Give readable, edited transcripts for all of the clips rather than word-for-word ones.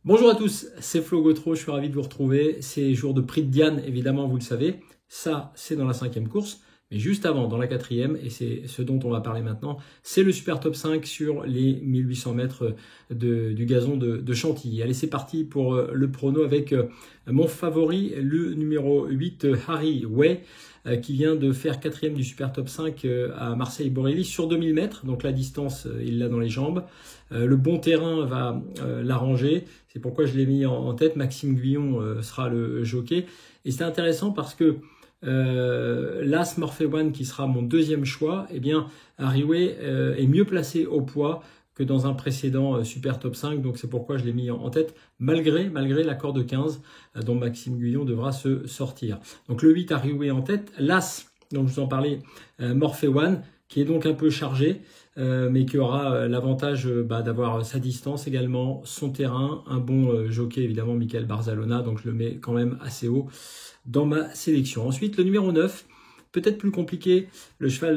Bonjour à tous, c'est Flo Gautreau, je suis ravi de vous retrouver. C'est jour de prix de Diane, évidemment, vous le savez. Ça, c'est dans la 5e course. Mais juste avant, dans la 4e, et c'est ce dont on va parler maintenant, c'est le super top 5 sur les 1800 mètres du gazon de Chantilly. Allez, c'est parti pour le prono avec mon favori, le numéro 8, Harry Way, qui vient de faire 4e du super top 5 à Marseille-Borély sur 2000 mètres. Donc la distance, il l'a dans les jambes. Le bon terrain va l'arranger. C'est pourquoi je l'ai mis en tête. Maxime Guyon sera le jockey. Et c'est intéressant parce que l'As Morphe One, qui sera mon deuxième choix, eh bien, Harry Way est mieux placé au poids que dans un précédent super top 5. Donc c'est pourquoi je l'ai mis en tête, malgré l'accord de 15 dont Maxime Guyon devra se sortir. Donc le 8, Harry Way en tête. L'As, dont je vous en parlais, Morphe One, qui est donc un peu chargé, mais qui aura l'avantage d'avoir sa distance également, son terrain, un bon jockey évidemment, Michael Barzalona, donc je le mets quand même assez haut dans ma sélection. Ensuite, le numéro 9, peut-être plus compliqué, le cheval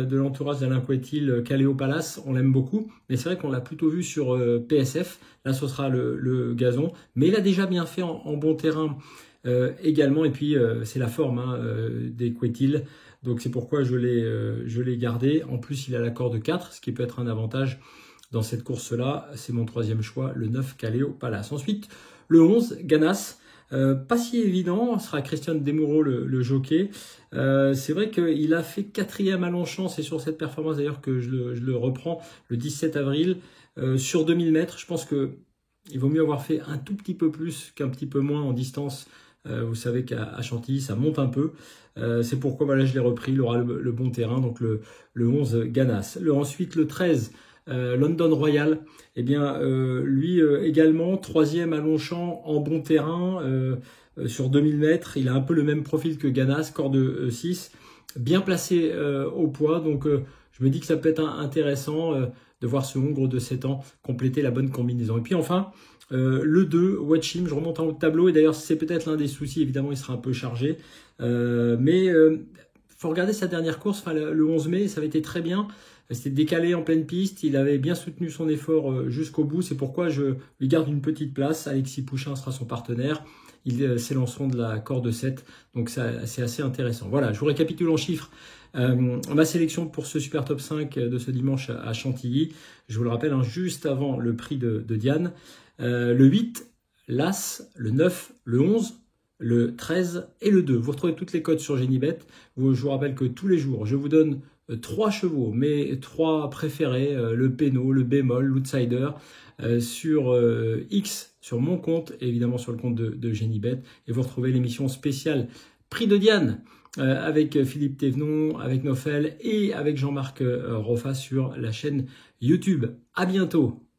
de l'entourage d'Alain Couetil, Caléo Palace, on l'aime beaucoup, mais c'est vrai qu'on l'a plutôt vu sur PSF, là ce sera le gazon, mais il a déjà bien fait en bon terrain également, et puis c'est la forme des Couetil, donc c'est pourquoi je l'ai gardé. En plus, il a l'accord de 4, ce qui peut être un avantage dans cette course-là. C'est mon troisième choix, le 9, Caléo Palace. Ensuite, le 11, Ganas. Pas si évident, ce sera Christian Desmoureaux le jockey. C'est vrai qu'il a fait 4e à Longchamp, c'est sur cette performance d'ailleurs que je le reprends, le 17 avril, sur 2000 mètres. Je pense qu'il vaut mieux avoir fait un tout petit peu plus qu'un petit peu moins en distance. Vous savez qu'à Chantilly, ça monte un peu. C'est pourquoi voilà, je l'ai repris, il aura le bon terrain, donc le 11, Ganas. Ensuite, le 13, London Royal, eh bien, lui également, 3e à Longchamp en bon terrain, sur 2000 mètres. Il a un peu le même profil que Ganas, corps de 6, bien placé au poids. Donc, je me dis que ça peut être intéressant de voir ce Hongre de 7 ans compléter la bonne combinaison. Et puis enfin, le 2, Watchim, je remonte en haut de tableau. Et d'ailleurs, c'est peut-être l'un des soucis. Évidemment, il sera un peu chargé. Mais faut regarder sa dernière course, le 11 mai, ça avait été très bien. C'était décalé en pleine piste, il avait bien soutenu son effort jusqu'au bout. C'est pourquoi je lui garde une petite place. Alexis Pouchin sera son partenaire. Ils s'élanceront de la corde 7, donc c'est assez intéressant. Voilà, je vous récapitule en chiffres ma sélection pour ce super top 5 de ce dimanche à Chantilly. Je vous le rappelle, juste avant le prix de Diane. Le 8, l'As, le 9, le 11, le 13 et le 2. Vous retrouvez toutes les cotes sur Génibet. Je vous rappelle que tous les jours, je vous donne 3 chevaux, mes 3 préférés, le Péno, le Bémol, l'Outsider, sur X, sur mon compte, et évidemment sur le compte de Génibet. Et vous retrouvez l'émission spéciale Prix de Diane avec Philippe Thévenon, avec Nofel et avec Jean-Marc Roffa sur la chaîne YouTube. À bientôt.